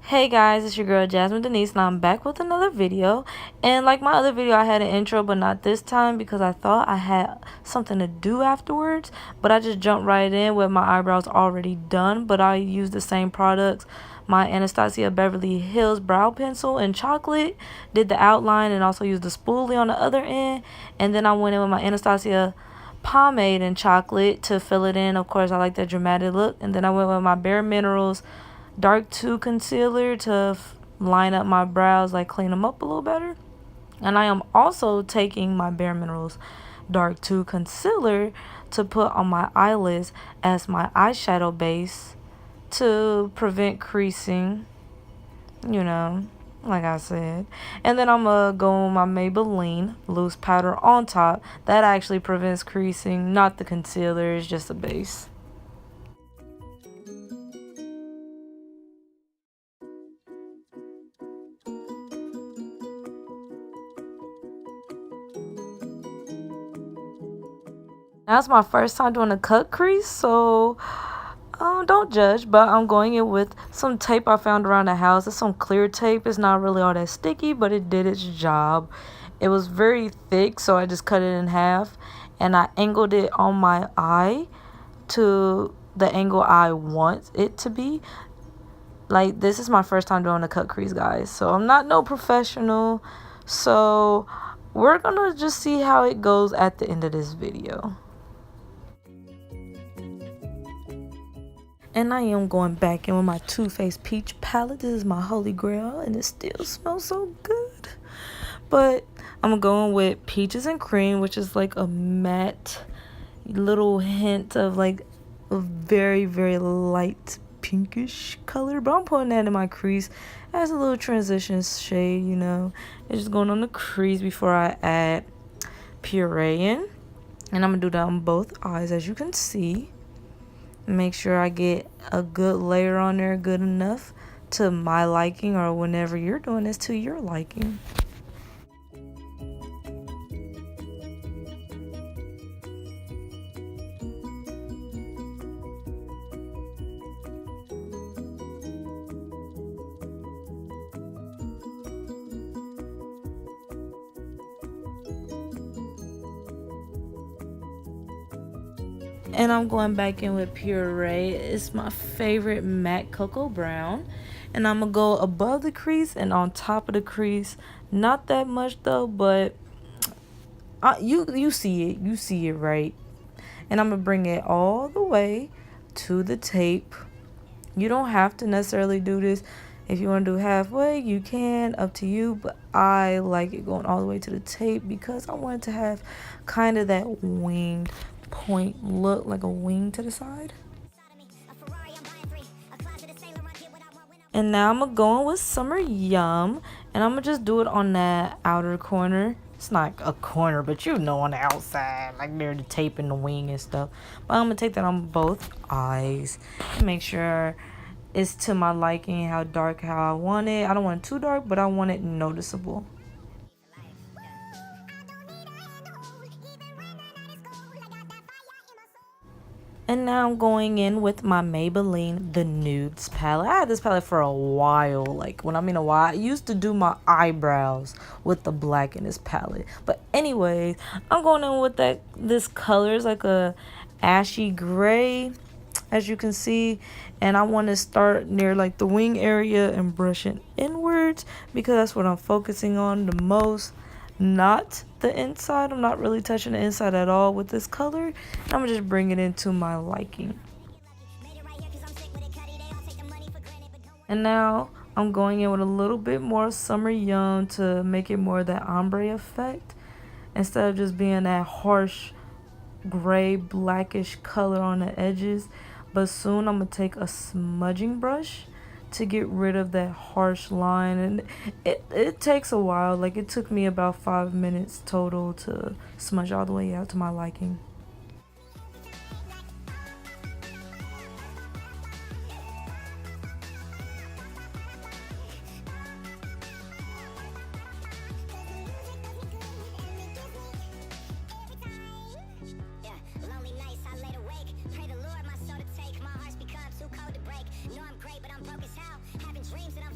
Hey guys, it's your girl Jasmine Denise, and I'm back with another video. And like my other video, I had an intro, but not this time because I thought I had something to do afterwards. But I just jumped right in with my eyebrows already done. But I used the same products, my Anastasia Beverly Hills brow pencil in chocolate, did the outline, and also used the spoolie on the other end. And then I went in with my Anastasia pomade in chocolate to fill it in. Of course, I like that dramatic look. And then I went with my Bare Minerals Dark 2 concealer to line up my brows, like clean them up a little better. And I am also taking my Bare Minerals Dark 2 concealer to put on my eyelids as my eyeshadow base to prevent creasing, like I said. And then I'm going to go with my Maybelline loose powder on top. That actually prevents creasing, not the concealer, it's just a base. Now it's my first time doing a cut crease, so don't judge, but I'm going in with some tape I found around the house. It's some clear tape. It's not really all that sticky, but it did its job. It was very thick, so I just cut it in half, and I angled it on my eye to the angle I want it to be. Like, this is my first time doing a cut crease, guys, so I'm not no professional, so we're gonna just see how it goes at the end of this video. And I am going back in with my Too Faced Peach palette. This is my holy grail, and it still smells so good. But I'm going with Peaches and Cream, which is like a matte little hint of like a very, very light pinkish color. But I'm putting that in my crease as a little transition shade, It's just going on the crease before I add puree in. And I'm going to do that on both eyes, as you can see. Make sure I get a good layer on there, good enough to my liking, or whenever you're doing this to your liking. And I'm going back in with Puree. It's my favorite matte cocoa brown. And I'm going to go above the crease and on top of the crease. Not that much though, but you see it. You see it right. And I'm going to bring it all the way to the tape. You don't have to necessarily do this. If you want to do halfway, you can. Up to you. But I like it going all the way to the tape because I want it to have kind of that winged point look, like a wing to the side. And now I'm gonna go in with Summer Yum, and I'm gonna just do it on that outer corner. It's not a corner, but on the outside, like near the tape and the wing and stuff. But I'm gonna take that on both eyes and make sure it's to my liking, how dark how I want it. I don't want it too dark, but I want it noticeable. And now I'm going in with my Maybelline, the Nudes palette. I had this palette for a while. Like, when I mean a while, I used to do my eyebrows with the black in this palette. But anyways, I'm going in with this color. It's like a ashy gray, as you can see. And I want to start near like the wing area and brush it inwards because that's what I'm focusing on the most. Not the inside. I'm not really touching the inside at all with this color. I'm gonna just bring it into my liking. And now I'm going in with a little bit more Summer Yum to make it more of that ombre effect instead of just being that harsh gray blackish color on the edges. But soon I'm gonna take a smudging brush to get rid of that harsh line, and it takes a while. Like, it took me about 5 minutes total to smudge all the way out to my liking. Pray the Lord my soul to take. My heart's become too cold to break. Know I'm great, but I'm broke as hell. Having dreams that I'm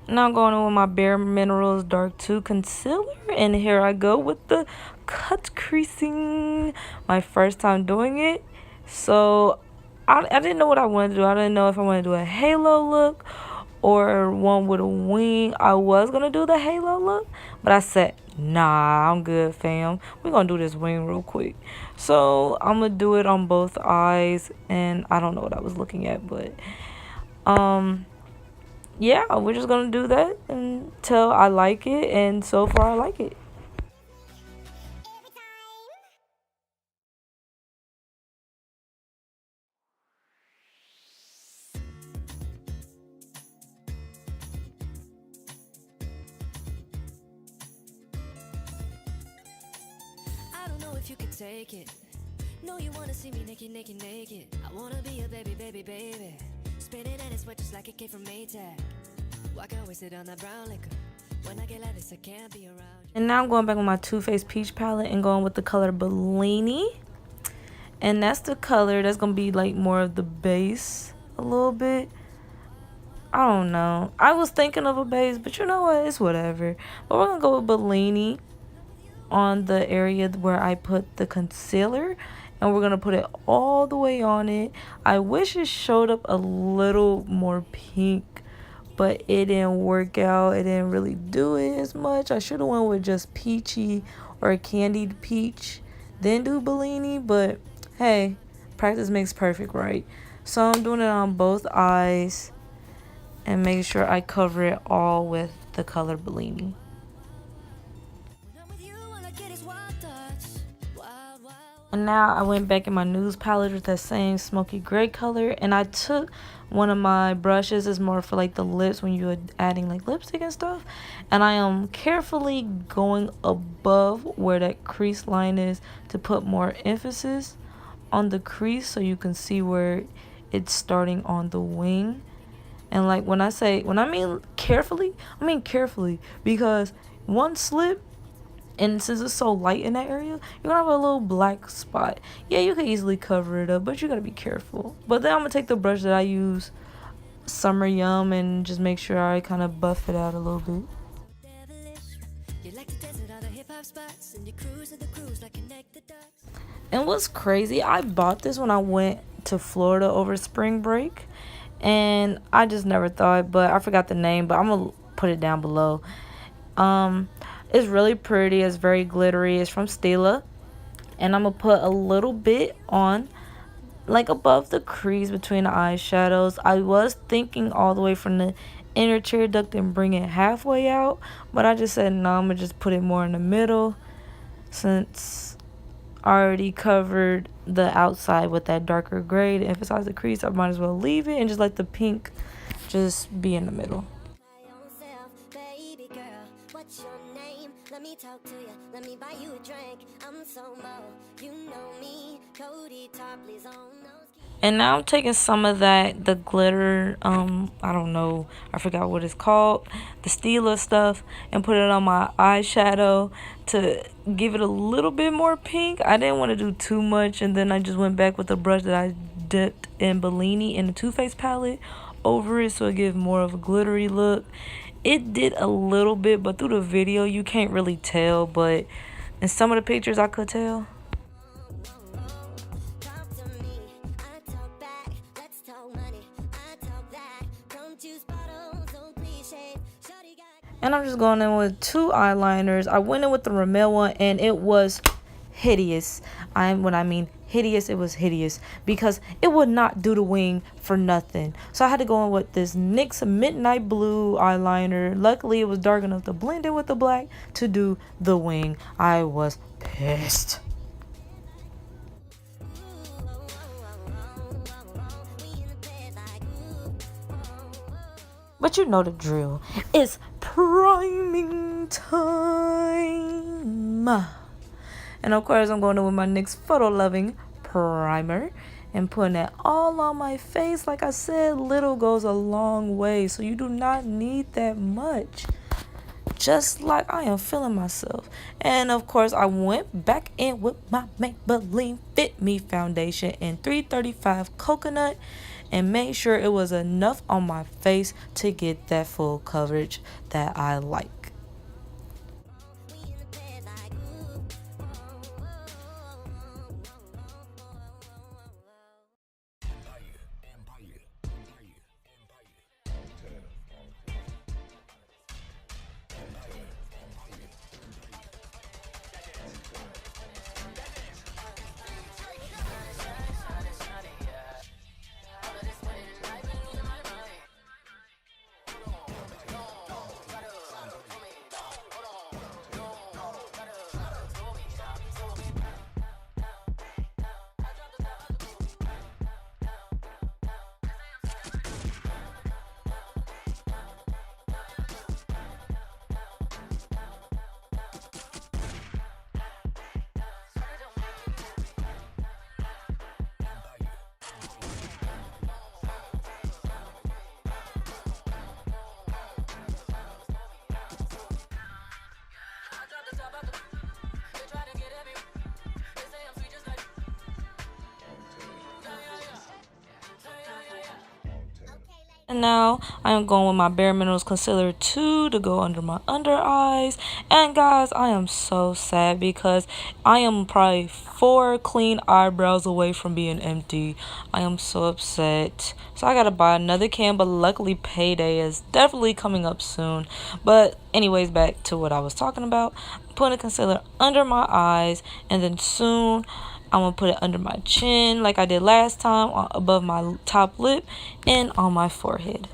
Now I'm going in with my Bare Minerals Dark 2 Concealer. And here I go with the cut creasing. My first time doing it. So I didn't know what I wanted to do. I didn't know if I wanted to do a halo look or one with a wing. I was going to do the halo look. But I said, nah, I'm good, fam. We're going to do this wing real quick. So I'm going to do it on both eyes. And I don't know what I was looking at. But yeah, we're just gonna do that until I like it, and so far I like it. I don't know if you can take it. No, you wanna see me naked, naked, naked. I wanna be a baby, baby, baby. Spinning and it's wet just like it came from Maytag. Why can't we sit on that brown liquor? When I get like this, I can't be around you. And now I'm going back with my Too Faced Peach palette and going with the color Ballerina. And that's the color that's gonna be like more of the base a little bit. I don't know. I was thinking of a base, but you know what? It's whatever. But we're gonna go with Ballerina on the area where I put the concealer, and we're gonna put it all the way on it. I wish it showed up a little more pink, but it didn't work out. It didn't really do it as much. I should have went with just peachy or a candied peach, then do Bellini, but hey, practice makes perfect, right? So I'm doing it on both eyes and making sure I cover it all with the color Bellini. And now I went back in my Nudes palette with that same smoky gray color, and I took one of my brushes. It's more for like the lips when you're adding like lipstick and stuff, and I am carefully going above where that crease line is to put more emphasis on the crease so you can see where it's starting on the wing. And like when I mean carefully, I mean carefully, because one slip, and since it's so light in that area, you're gonna have a little black spot. Yeah, you can easily cover it up, but you gotta be careful. But then I'm gonna take the brush that I use, Summer Yum, and just make sure I kind of buff it out a little bit. And what's crazy, I bought this when I went to Florida over spring break, and I just never thought, but I forgot the name, but I'm gonna put it down below. It's really pretty. It's very glittery. It's from Stila. And I'm going to put a little bit on, like above the crease between the eyeshadows. I was thinking all the way from the inner tear duct and bring it halfway out. But I just said, no, I'm going to just put it more in the middle. Since I already covered the outside with that darker gray to emphasize the crease, I might as well leave it and just let the pink just be in the middle. Let me talk to you, let me buy you a drink. I'm so low, you know me. Cody Topley's on those. And now I'm taking some of the glitter, I don't know, I forgot what it's called, the Stila stuff, and put it on my eyeshadow to give it a little bit more pink. I didn't want to do too much, and then I just went back with the brush that I dipped in Bellini in the Too Faced palette over it, so it gives more of a glittery look. It did a little bit, but through the video you can't really tell, but in some of the pictures I could tell. And I'm just going in with two eyeliners. I went in with the Rimmel one, and it was hideous. When I mean hideous, it was hideous because it would not do the wing for nothing. So I had to go in with this NYX Midnight Blue eyeliner. Luckily, it was dark enough to blend in with the black to do the wing. I was pissed. But you know the drill. It's priming time. And of course, I'm going in with my NYX Photo Loving primer and putting that all on my face. Like I said, little goes a long way, so you do not need that much. Just like I am feeling myself. And of course, I went back in with my Maybelline Fit Me foundation in 335 Coconut. and made sure it was enough on my face to get that full coverage that I like. And now I am going with my Bare Minerals Concealer 2 to go under my under eyes. And guys, I am so sad because I am probably 4 clean eyebrows away from being empty. I am so upset. So I gotta buy another can, but luckily payday is definitely coming up soon. But anyways, back to what I was talking about. I'm putting concealer under my eyes, and then soon I'm going to put it under my chin like I did last time, above my top lip, and on my forehead.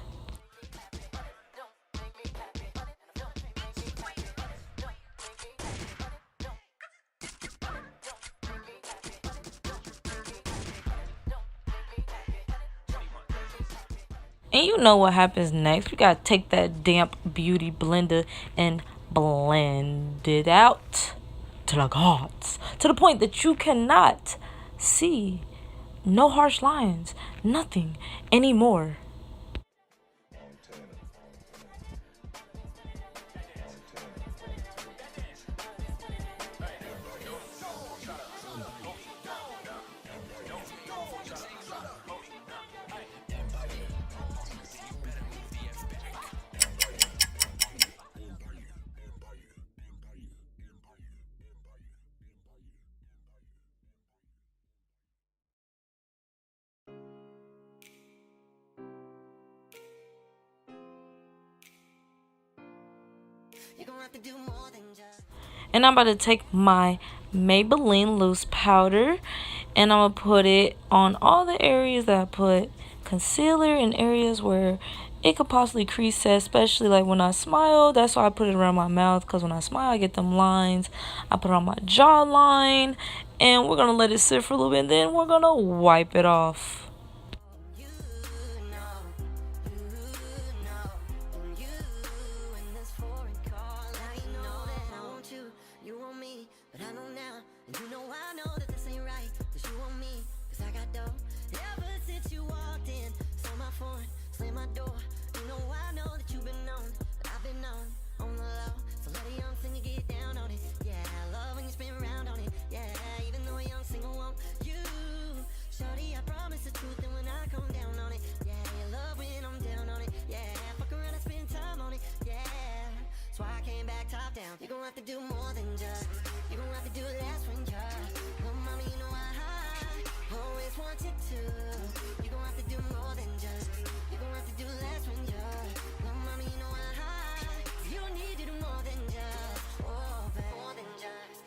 And you know what happens next. We got to take that damp beauty blender and blend it out to the gods, to the point that you cannot see no harsh lines, nothing anymore. And I'm about to take my Maybelline loose powder, and I'm going to put it on all the areas that I put concealer, in areas where it could possibly crease set, especially like when I smile. That's why I put it around my mouth, because when I smile I get them lines. I put it on my jawline, and we're going to let it sit for a little bit, and then we're going to wipe it off. You gon' have to do more than just. You gon' have to do less when you're. Well, mommy, you know I always wanted to. You gon' have to do more than just. You gon' have to do less when you're. Well, mommy, you know I you need to do more than just. Oh, babe. More than just.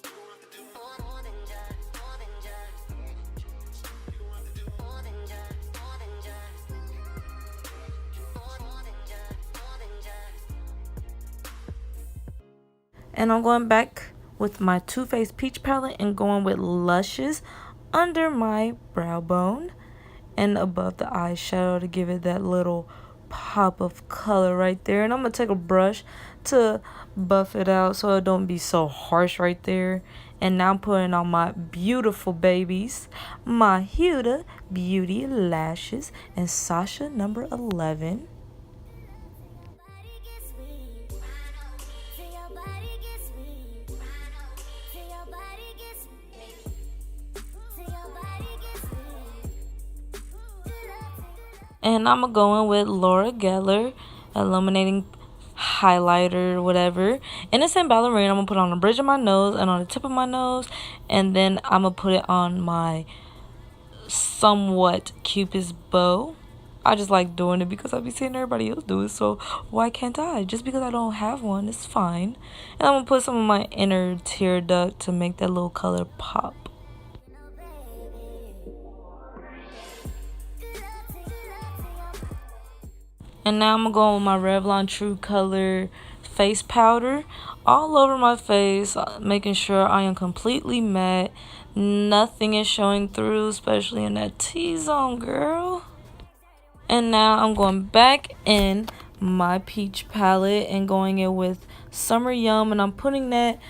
You gon' have to do more than just. More than just. You gon' have to do more than just. More than just. More than just. More than just. And I'm going back with my Too Faced Peach palette and going with Luscious under my brow bone and above the eyeshadow to give it that little pop of color right there. And I'm going to take a brush to buff it out so it don't be so harsh right there. And now I'm putting on my beautiful babies, my Huda Beauty Lashes and Sasha number 11. And I'm going to go in with Laura Geller Illuminating highlighter, whatever. And it's in Ballerina. I'm going to put it on the bridge of my nose and on the tip of my nose. And then I'm going to put it on my somewhat Cupid's bow. I just like doing it because I be seeing everybody else do it, so why can't I? Just because I don't have one, it's fine. And I'm going to put some of my inner tear duct to make that little color pop. And now I'm going to go on with my Revlon True Color face powder all over my face, making sure I am completely matte. Nothing is showing through, especially in that T-zone, girl. And now I'm going back in my peach palette and going in with Summer Yum, and I'm putting that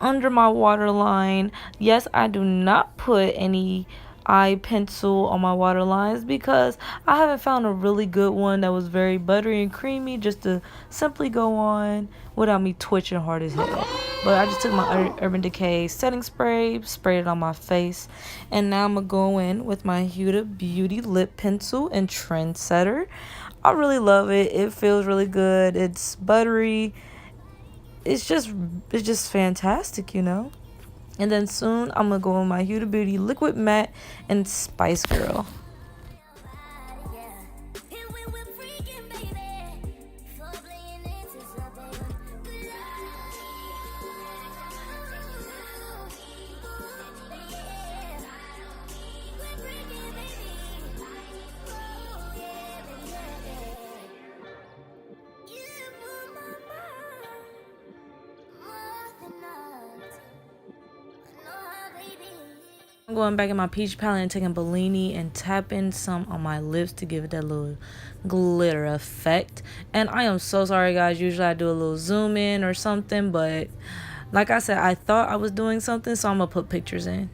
under my waterline. Yes, I do not put any eye pencil on my waterlines because I haven't found a really good one that was very buttery and creamy just to simply go on without me twitching hard as hell. But I just took my Urban Decay setting spray, sprayed it on my face, and now I'm gonna go in with my Huda Beauty lip pencil in Trensetter. I really love it. It feels really good. It's buttery. It's just fantastic, you know. And then soon I'm gonna go in my Huda Beauty Liquid Matte and Spice Girl. I'm going back in my peach palette and taking Ballerina and tapping some on my lips to give it that little glitter effect. And I am so sorry, guys. Usually I do a little zoom in or something, but like I said, I thought I was doing something, so I'm gonna put pictures in.